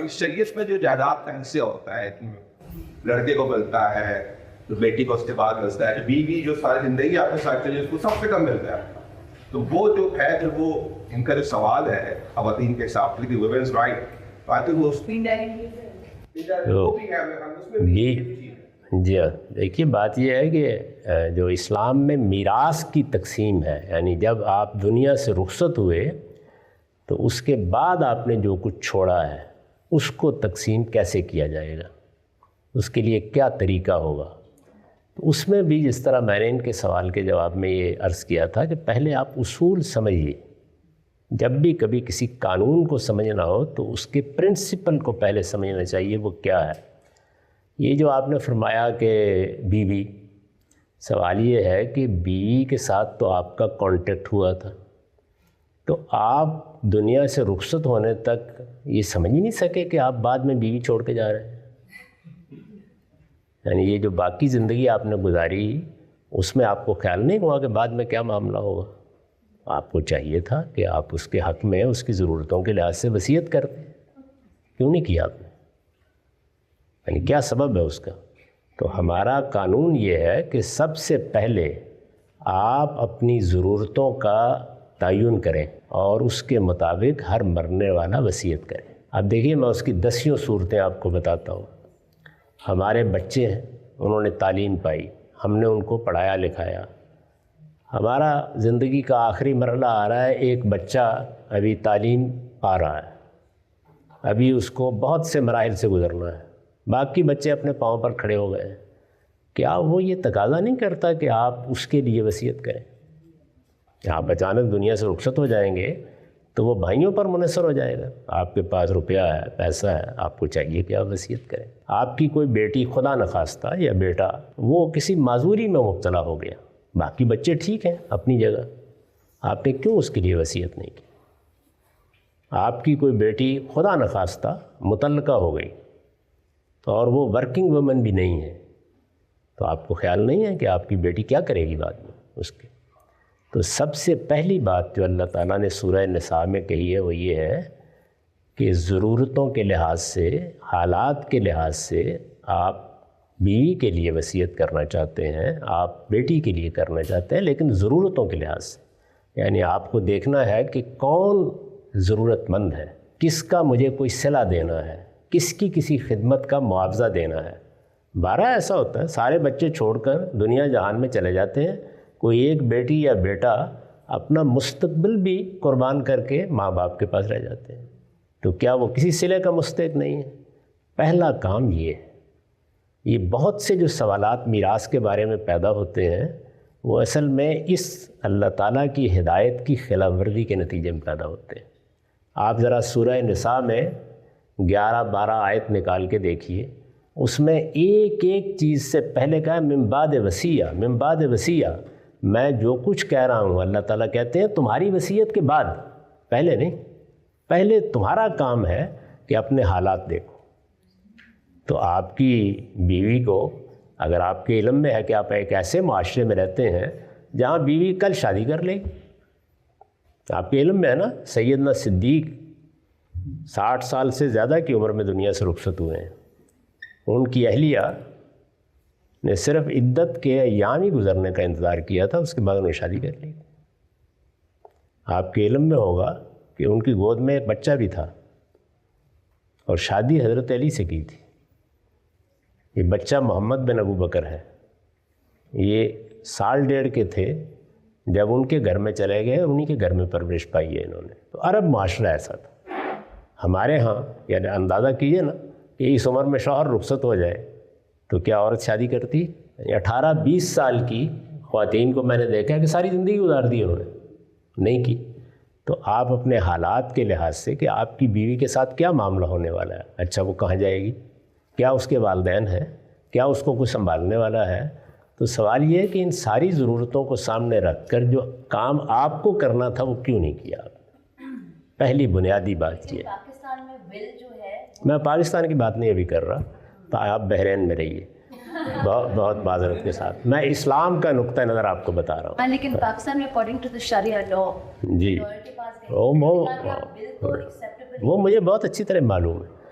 ہماری شریعت میں جو جائیداد کا حصہ ہوتا ہے لڑکے کو ملتا ہے تو بیٹی کو اس کے بعد ملتا ہے, بیوی جو ساری زندگی آپ کے ساتھ چلی اس کو سب سے کم ملتا ہے. تو وہ جو ہے جو وہ ان کا جو سوال ہے خواتین کے حساب سے ویمنس رائٹ جی ہاں, دیکھیے بات یہ ہے کہ جو اسلام میں میراث کی تقسیم ہے, یعنی جب آپ دنیا سے رخصت ہوئے تو اس کے بعد آپ نے جو کچھ چھوڑا ہے اس کو تقسیم کیسے کیا جائے گا, اس کے لیے کیا طریقہ ہوگا. تو اس میں بھی جس طرح میں نے ان کے سوال کے جواب میں یہ عرض کیا تھا کہ پہلے آپ اصول سمجھیے. جب بھی کبھی کسی قانون کو سمجھنا ہو تو اس کے پرنسپل کو پہلے سمجھنا چاہیے وہ کیا ہے. یہ جو آپ نے فرمایا کہ بیوی, سوال یہ ہے کہ بیوی کے ساتھ تو آپ کا کانٹیکٹ ہوا تھا, تو آپ دنیا سے رخصت ہونے تک یہ سمجھ ہی نہیں سکے کہ آپ بعد میں بیوی چھوڑ کے جا رہے ہیں. یعنی یہ جو باقی زندگی آپ نے گزاری اس میں آپ کو خیال نہیں ہوا کہ بعد میں کیا معاملہ ہوگا. آپ کو چاہیے تھا کہ آپ اس کے حق میں اس کی ضرورتوں کے لحاظ سے وصیت کرتے, کیوں نہیں کیا آپ نے, یعنی کیا سبب ہے اس کا. تو ہمارا قانون یہ ہے کہ سب سے پہلے آپ اپنی ضرورتوں کا تعین کریں اور اس کے مطابق ہر مرنے والا وصیت کریں. اب دیکھیے میں اس کی 10 صورتیں آپ کو بتاتا ہوں. ہمارے بچے ہیں, انہوں نے تعلیم پائی, ہم نے ان کو پڑھایا لکھایا. ہمارا زندگی کا آخری مرحلہ آ رہا ہے, ایک بچہ ابھی تعلیم پا رہا ہے, ابھی اس کو بہت سے مراحل سے گزرنا ہے, باقی بچے اپنے پاؤں پر کھڑے ہو گئے ہیں. کیا وہ یہ تقاضا نہیں کرتا کہ آپ اس کے لیے وصیت کریں؟ آپ اچانک دنیا سے رخصت ہو جائیں گے تو وہ بھائیوں پر منحصر ہو جائے گا. آپ کے پاس روپیہ ہے, پیسہ ہے, آپ کو چاہیے کہ آپ وصیت کریں. آپ کی کوئی بیٹی خدا نخواستہ یا بیٹا وہ کسی معذوری میں مبتلا ہو گیا, باقی بچے ٹھیک ہیں اپنی جگہ, آپ نے کیوں اس کے لیے وصیت نہیں کی؟ آپ کی کوئی بیٹی خدا نخواستہ مطلقہ ہو گئی اور وہ ورکنگ وومن بھی نہیں ہے, تو آپ کو خیال نہیں ہے کہ آپ کی بیٹی کیا کرے گی بعد میں اس کے. تو سب سے پہلی بات جو اللہ تعالیٰ نے سورہ نساء میں کہی ہے وہ یہ ہے کہ ضرورتوں کے لحاظ سے, حالات کے لحاظ سے آپ بیوی کے لیے وصیت کرنا چاہتے ہیں, آپ بیٹی کے لیے کرنا چاہتے ہیں, لیکن ضرورتوں کے لحاظ سے. یعنی آپ کو دیکھنا ہے کہ کون ضرورت مند ہے, کس کا مجھے کوئی صلہ دینا ہے, کس کی کسی خدمت کا معاوضہ دینا ہے. 12 ایسا ہوتا ہے سارے بچے چھوڑ کر دنیا جہان میں چلے جاتے ہیں, کوئی ایک بیٹی یا بیٹا اپنا مستقبل بھی قربان کر کے ماں باپ کے پاس رہ جاتے ہیں. تو کیا وہ کسی صلے کا مستحق نہیں ہے؟ پہلا کام یہ ہے. یہ بہت سے جو سوالات میراث کے بارے میں پیدا ہوتے ہیں وہ اصل میں اس اللہ تعالیٰ کی ہدایت کی خلاف ورزی کے نتیجے میں پیدا ہوتے ہیں. آپ ذرا سورہ نساء میں 11-12 آیت نکال کے دیکھیے, اس میں ایک ایک چیز سے پہلے کہا من بعد وصیہ, من بعد وصیہ. میں جو کچھ کہہ رہا ہوں اللہ تعالیٰ کہتے ہیں تمہاری وصیت کے بعد, پہلے نہیں. پہلے تمہارا کام ہے کہ اپنے حالات دیکھو. تو آپ کی بیوی کو اگر آپ کے علم میں ہے کہ آپ ایک ایسے معاشرے میں رہتے ہیں جہاں بیوی کل شادی کر لے, آپ کے علم میں ہے نا سیدنا صدیق 60 سال سے زیادہ کی عمر میں دنیا سے رخصت ہوئے ہیں. ان کی اہلیہ نے صرف عدت کے ایام ہی گزرنے کا انتظار کیا تھا, اس کے بعد انہیں شادی کر لی. آپ کے علم میں ہوگا کہ ان کی گود میں ایک بچہ بھی تھا اور شادی حضرت علی سے کی تھی. یہ بچہ محمد بن ابو بکر ہے. یہ 1.5 سال کے تھے جب ان کے گھر میں چلے گئے, انہی کے گھر میں پرورش پائی ہے انہوں نے. تو عرب معاشرہ ایسا تھا. ہمارے ہاں یعنی اندازہ کیجئے نا کہ اس عمر میں شوہر رخصت ہو جائے تو کیا عورت شادی کرتی؟ یعنی 18-20 سال کی خواتین کو میں نے دیکھا کہ ساری زندگی گزار دی انہوں نے, نہیں کی. تو آپ اپنے حالات کے لحاظ سے کہ آپ کی بیوی کے ساتھ کیا معاملہ ہونے والا ہے, اچھا وہ کہاں جائے گی, کیا اس کے والدین ہیں, کیا اس کو کچھ سنبھالنے والا ہے. تو سوال یہ ہے کہ ان ساری ضرورتوں کو سامنے رکھ کر جو کام آپ کو کرنا تھا وہ کیوں نہیں کیا آپ نے؟ پہلی بنیادی بات یہ. پاکستان میں ول جو ہے, میں پاکستان کی بات نہیں ابھی کر رہا, تو آپ بحرین میں رہیے, بہت معذرت کے ساتھ میں اسلام کا نقطہ نظر آپ کو بتا رہا ہوں. لیکن پاکستان میں اکارڈنگ ٹو دا شریعہ لا جی وہ مجھے بہت اچھی طرح معلوم ہے.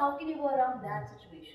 how can you go around that situation?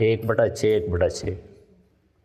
1/6 1/6।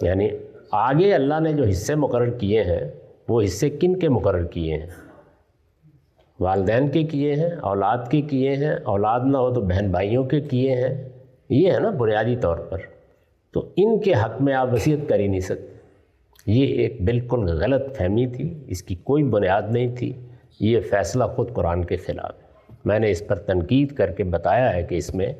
یعنی آگے اللہ نے جو حصے مقرر کیے ہیں وہ حصے کن کے مقرر کیے ہیں؟ والدین کے کیے ہیں، اولاد کے کیے ہیں، اولاد نہ ہو تو بہن بھائیوں کے کیے ہیں، یہ ہے نا بنیادی طور پر. تو ان کے حق میں آپ وصیت کر ہی نہیں سکتے. یہ ایک بالکل غلط فہمی تھی، اس کی کوئی بنیاد نہیں تھی. یہ فیصلہ خود قرآن کے خلاف ہے. میں نے اس پر تنقید کر کے بتایا ہے کہ اس میں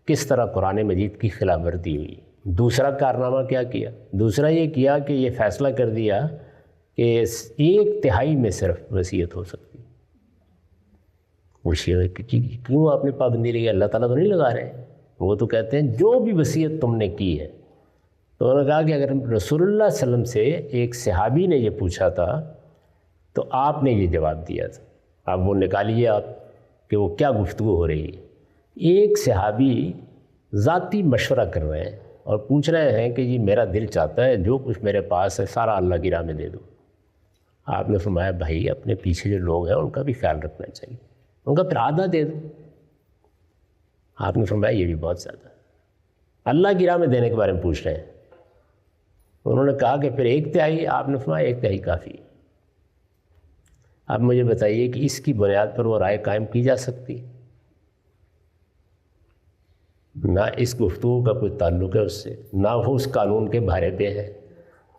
کس طرح قرآن مجید کی خلاف ورزی ہوئی. دوسرا کارنامہ کیا کیا؟ دوسرا یہ کیا کہ یہ فیصلہ کر دیا کہ 1/3 میں صرف وصیت ہو سکتی. پوچھیے کیوں آپ نے پابندی لگی؟ اللہ تعالیٰ تو نہیں لگا رہے. وہ تو کہتے ہیں جو بھی وصیت تم نے کی ہے. تو انہوں نے کہا کہ اگر رسول اللہ صلی اللہ علیہ وسلم سے ایک صحابی نے یہ پوچھا تھا تو آپ نے یہ جواب دیا تھا. اب وہ نکالیے آپ کہ وہ کیا گفتگو ہو رہی ہے. ایک صحابی ذاتی مشورہ کر رہے ہیں اور پوچھ رہے ہیں کہ جی میرا دل چاہتا ہے جو کچھ میرے پاس ہے سارا اللہ کی راہ میں دے دو. آپ نے فرمایا بھائی اپنے پیچھے جو لوگ ہیں ان کا بھی خیال رکھنا چاہیے، ان کا پھر آدھا دے دو. آپ نے فرمایا یہ بھی بہت زیادہ ہے، اللہ کی راہ میں دینے کے بارے میں پوچھ رہے ہیں. انہوں نے کہا کہ پھر 1/3. آپ نے فرمایا 1/3 کافی. اب مجھے بتائیے کہ اس کی بنیاد پر وہ رائے قائم کی جا سکتی؟ نہ اس گفتگو کا کوئی تعلق ہے اس سے، نہ وہ اس قانون کے بارے پہ ہے.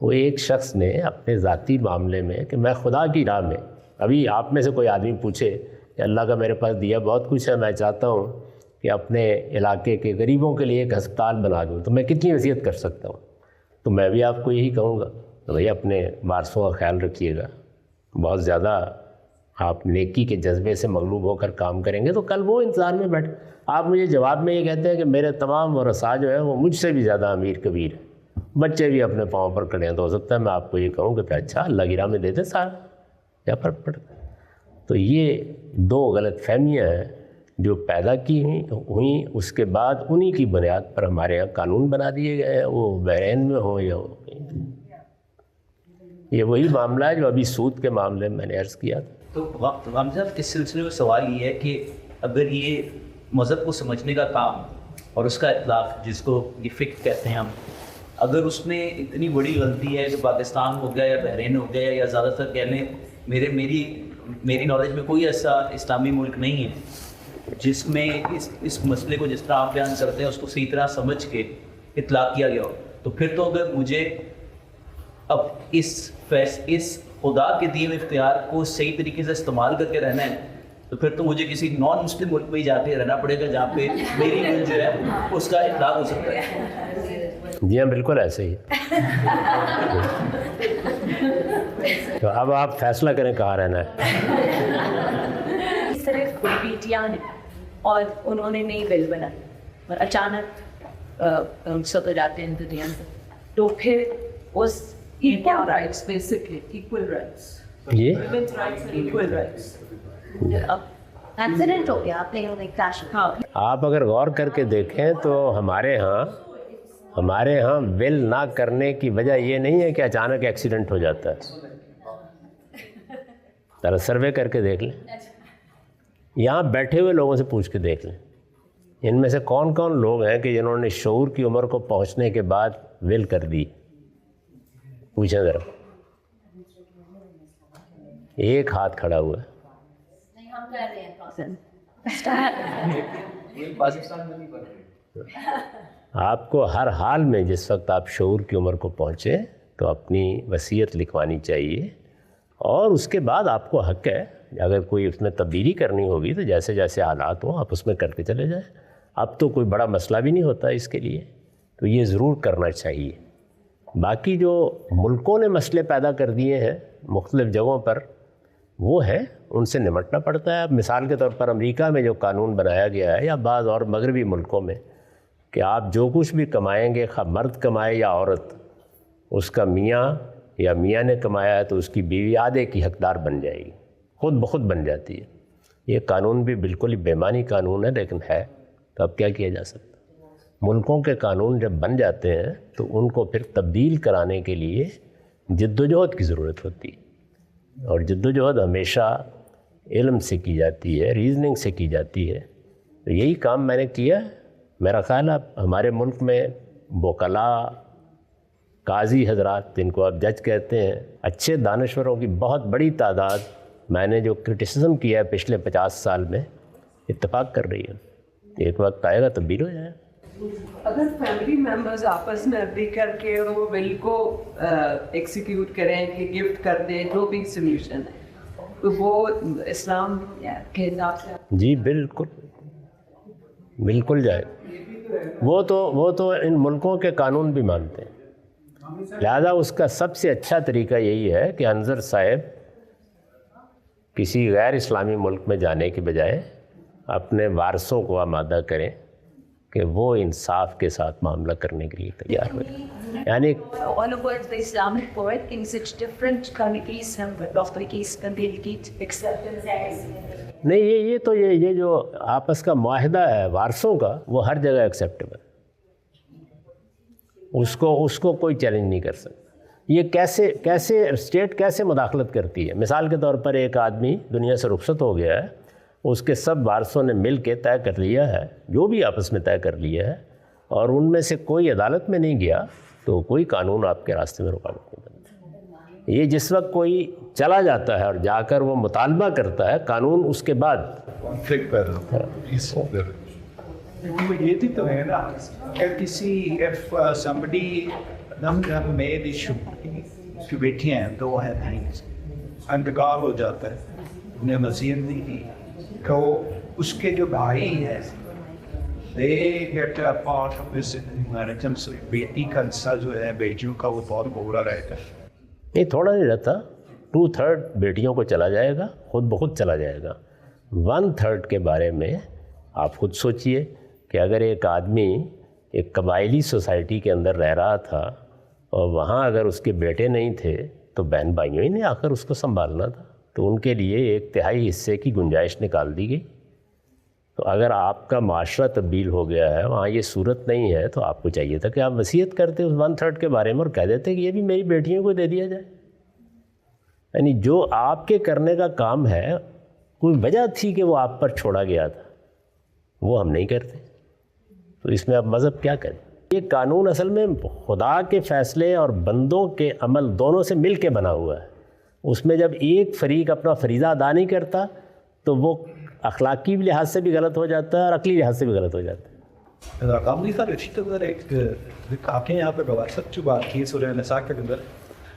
وہ ایک شخص نے اپنے ذاتی معاملے میں کہ میں خدا کی راہ میں، ابھی آپ میں سے کوئی آدمی پوچھے کہ اللہ کا میرے پاس دیا بہت کچھ ہے، میں چاہتا ہوں کہ اپنے علاقے کے غریبوں کے لیے ایک ہسپتال بنا دوں، تو میں کتنی وصیت کر سکتا ہوں؟ تو میں بھی آپ کو یہی کہوں گا کہ بھئی اپنے وارثوں کا خیال رکھیے گا. بہت زیادہ آپ نیکی کے جذبے سے مغلوب ہو کر کام کریں گے تو کل وہ انتظار میں بیٹھ. آپ مجھے جواب میں یہ کہتے ہیں کہ میرے تمام ورثاء جو ہیں وہ مجھ سے بھی زیادہ امیر کبیر ہیں، بچے بھی اپنے پاؤں پر کھڑے ہیں، تو ہو سکتا ہے میں آپ کو یہ کہوں کہ اچھا اللہ کی راہ میں دیتے سارا، کیا فرق پڑتا ہے؟ تو یہ 2 غلط فہمیاں ہیں جو پیدا کی ہوئیں. اس کے بعد انہی کی بنیاد پر ہمارے یہاں قانون بنا دیے گئے ہیں، وہ بحرین میں ہوں یا یہ وہی معاملہ ہے جو ابھی سود کے معاملے میں نے عرض کیا تھا. تو غام صاحب اس سلسلے میں سوال یہ ہے کہ اگر یہ مذہب کو سمجھنے کا کام اور اس کا اطلاق جس کو یہ فقہ کہتے ہیں ہم، اگر اس میں اتنی بڑی غلطی ہے کہ پاکستان ہو گیا یا بحرین ہو گیا یا زیادہ تر کہہ لیں میری نالج میں کوئی ایسا اسلامی ملک نہیں ہے جس میں اس مسئلے کو جس طرح آپ بیان کرتے ہیں اس کو صحیح طرح سمجھ کے اطلاق کیا گیا ہو، تو پھر تو اگر مجھے اب اس خدا کے دیے ہوئے اختیار کو صحیح طریقے سے استعمال کر کے رہنا ہے تو پھر تو مجھے کسی نان مسلم ملک میں ہی جا کے رہنا پڑے گا جہاں پہ میری مل جو ہے اس کا اطلاق ہو سکتا ہے. جی ہاں بالکل ایسے ہی. تو اب آپ فیصلہ کریں کہاں رہنا ہے. اس طرح بیٹیاں ہیں اور انہوں نے نئی ول بنائی اور اچانک سب جاتے ہیں دنیا میں، تو پھر اس equal rights basically equal rights یہ women's rights and equal rights. Accident ہو گیا آپ نے کریش. ہاں آپ اگر غور کر کے دیکھیں تو ہمارے ہاں ول نہ کرنے کی وجہ یہ نہیں ہے کہ اچانک ایکسیڈنٹ ہو جاتا ہے. ذرا سروے کر کے دیکھ لیں، یہاں بیٹھے ہوئے لوگوں سے پوچھ کے دیکھ لیں ان میں سے کون کون لوگ ہیں کہ جنہوں نے شعور کی عمر کو پہنچنے کے بعد ول کر دی. پوچھیں ذرا. ایک ہاتھ کھڑا ہوا ہے. نہیں ہم کر رہے ہیں. آپ کو ہر حال میں جس وقت آپ شعور کی عمر کو پہنچے تو اپنی وصیت لکھوانی چاہیے، اور اس کے بعد آپ کو حق ہے اگر کوئی اس میں تبدیلی کرنی ہوگی تو جیسے جیسے حالات ہوں آپ اس میں کر کے چلے جائیں. اب تو کوئی بڑا مسئلہ بھی نہیں ہوتا اس کے لیے، تو یہ ضرور کرنا چاہیے. باقی جو ملکوں نے مسئلے پیدا کر دیے ہیں مختلف جگہوں پر وہ ہیں، ان سے نمٹنا پڑتا ہے. اب مثال کے طور پر امریکہ میں جو قانون بنایا گیا ہے یا بعض اور مغربی ملکوں میں کہ آپ جو کچھ بھی کمائیں گے خواہ مرد کمائے یا عورت، اس کا میاں یا میاں نے کمایا ہے تو اس کی بیوی آدھے کی حقدار بن جائے گی، خود بخود بن جاتی ہے. یہ قانون بھی بالکل ہی بےمانی قانون ہے لیکن ہے، تو اب کیا کیا جا سکتا. ملکوں کے قانون جب بن جاتے ہیں تو ان کو پھر تبدیل کرانے کے لیے جد و جہد کی ضرورت ہوتی ہے، اور جد و جہد ہمیشہ علم سے کی جاتی ہے، ریزننگ سے کی جاتی ہے. تو یہی کام میں نے کیا. میرا خیال ہے ہمارے ملک میں وکلاء قاضی حضرات جن کو آپ جج کہتے ہیں، اچھے دانشوروں کی بہت بڑی تعداد میں نے جو کرٹیسزم کیا ہے پچھلے 50 سال میں اتفاق کر رہی ہے. ایک وقت آئے گا تبدیل ہو جائے گا. اگر فیملی ممبرز آپس میں اگری کر کے اور وہ بل کو ایکسیکیوٹ کریں کہ گفٹ کر دیں جو بھی سولوشن ہے تو وہ اسلام کے حساب سے جی بالکل جائے. وہ تو ان ملکوں کے قانون بھی مانتے ہیں. لہذا اس کا سب سے اچھا طریقہ یہی ہے کہ انظر صاحب کسی غیر اسلامی ملک میں جانے کے بجائے اپنے وارثوں کو آمادہ کریں کہ وہ انصاف کے ساتھ معاملہ کرنے کے لیے تیار ہوئے. یعنی all over the Islamic poet in such different countries have Dr. Keys communicate acceptance. نہیں یہ جو آپس کا معاہدہ ہے وارثوں کا وہ ہر جگہ ایکسیپٹیبل. اس کو کوئی چیلنج نہیں کر سکتا. یہ کیسے اسٹیٹ کیسے مداخلت کرتی ہے؟ مثال کے طور پر ایک آدمی دنیا سے رخصت ہو گیا ہے، اس کے سب وارثوں نے مل کے طے کر لیا ہے جو بھی آپس میں طے کر لیا ہے اور ان میں سے کوئی عدالت میں نہیں گیا تو کوئی قانون آپ کے راستے میں رکاوٹ نہیں بنتا. یہ جس وقت کوئی چلا جاتا ہے اور جا کر وہ مطالبہ کرتا ہے قانون اس کے بعد کانفلکٹ پیدا ہوتا ہے. یہ بھی تو ہے نا if somebody made issue کہ بیٹیاں ہیں دو ہیں انتقال ہو جاتا ہے انہیں وصیت نہیں کی تو اس کے جو بھائی ہیں they get a part of this inheritance. بیٹی کا حصہ جو ہے بیٹیوں کا وہ بہت بڑا رہتا ہے. نہیں تھوڑا نہیں رہتا. 2/3 بیٹیوں کو چلا جائے گا، خود بخود چلا جائے گا. 1/3 کے بارے میں آپ خود سوچئے کہ اگر ایک آدمی ایک قبائلی سوسائٹی کے اندر رہ رہا تھا اور وہاں اگر اس کے بیٹے نہیں تھے تو بہن بھائیوں ہی نے آ کر اس کو سنبھالنا تھا، تو ان کے لیے 1/3 حصے کی گنجائش نکال دی گئی. تو اگر آپ کا معاشرہ تبدیل ہو گیا ہے، وہاں یہ صورت نہیں ہے، تو آپ کو چاہیے تھا کہ آپ وصیت کرتے اس 1/3 کے بارے میں اور کہہ دیتے کہ یہ بھی میری بیٹیوں کو دے دیا جائے. یعنی جو آپ کے کرنے کا کام ہے کوئی وجہ تھی کہ وہ آپ پر چھوڑا گیا تھا، وہ ہم نہیں کرتے. تو اس میں اب مذہب کیا کرے؟ یہ قانون اصل میں خدا کے فیصلے اور بندوں کے عمل دونوں سے مل کے بنا ہوا ہے. اس میں جب ایک فریق اپنا فریضہ ادا نہیں کرتا تو وہ اخلاقی لحاظ سے بھی غلط ہو جاتا ہے اور عقلی لحاظ سے بھی غلط ہو جاتا ہے. قابلی صاحب اسی طرح ایک آپ نے یہاں پہ گواست جو بات کی سورہ نساء کے اندر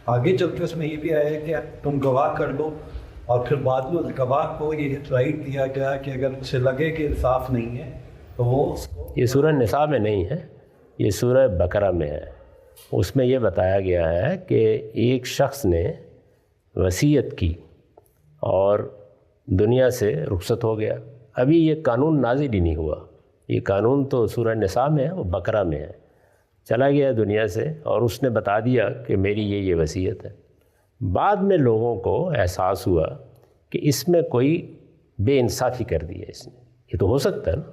آگے چل کے اس میں یہ بھی آیا ہے کہ تم گواہ کر دو اور پھر بعد میں گواہ کو یہ رائٹ دیا گیا کہ اگر اسے لگے کہ انصاف نہیں ہے تو وہ یہ سورہ نساء میں نہیں ہے، یہ سورہ بقرہ میں ہے. اس میں یہ بتایا گیا ہے کہ ایک شخص نے وصیت کی اور دنیا سے رخصت ہو گیا. ابھی یہ قانون نازل ہی نہیں ہوا، یہ قانون تو سورہ نساء میں ہے، وہ بقرہ میں ہے. چلا گیا دنیا سے اور اس نے بتا دیا کہ میری یہ وصیت ہے. بعد میں لوگوں کو احساس ہوا کہ اس میں کوئی بے انصافی کر دی ہے اس نے. یہ تو ہو سکتا ہے نا،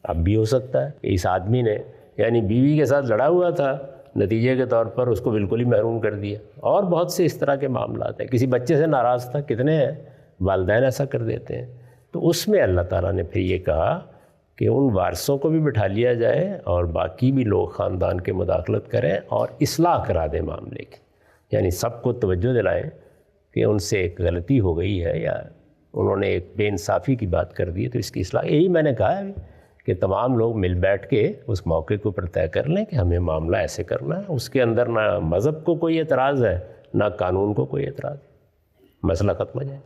اب بھی ہو سکتا ہے کہ اس آدمی نے یعنی بیوی کے ساتھ لڑا ہوا تھا، نتیجے کے طور پر اس کو بالکل ہی محروم کر دیا. اور بہت سے اس طرح کے معاملات ہیں. کسی بچے سے ناراض تھا، کتنے ہیں والدین ایسا کر دیتے ہیں. تو اس میں اللہ تعالیٰ نے پھر یہ کہا کہ ان وارثوں کو بھی بٹھا لیا جائے اور باقی بھی لوگ خاندان کے مداخلت کریں اور اصلاح کرا دیں معاملے کی. یعنی سب کو توجہ دلائیں کہ ان سے ایک غلطی ہو گئی ہے یا انہوں نے ایک بے انصافی کی بات کر دی ہے، تو اس کی اصلاح. یہی میں نے کہا ہے کہ تمام لوگ مل بیٹھ کے اس موقع کے اوپر طے کر لیں کہ ہمیں معاملہ ایسے کرنا ہے. اس کے اندر نہ مذہب کو کوئی اعتراض ہے نہ قانون کو کوئی اعتراض ہے، مسئلہ ختم ہو جائے.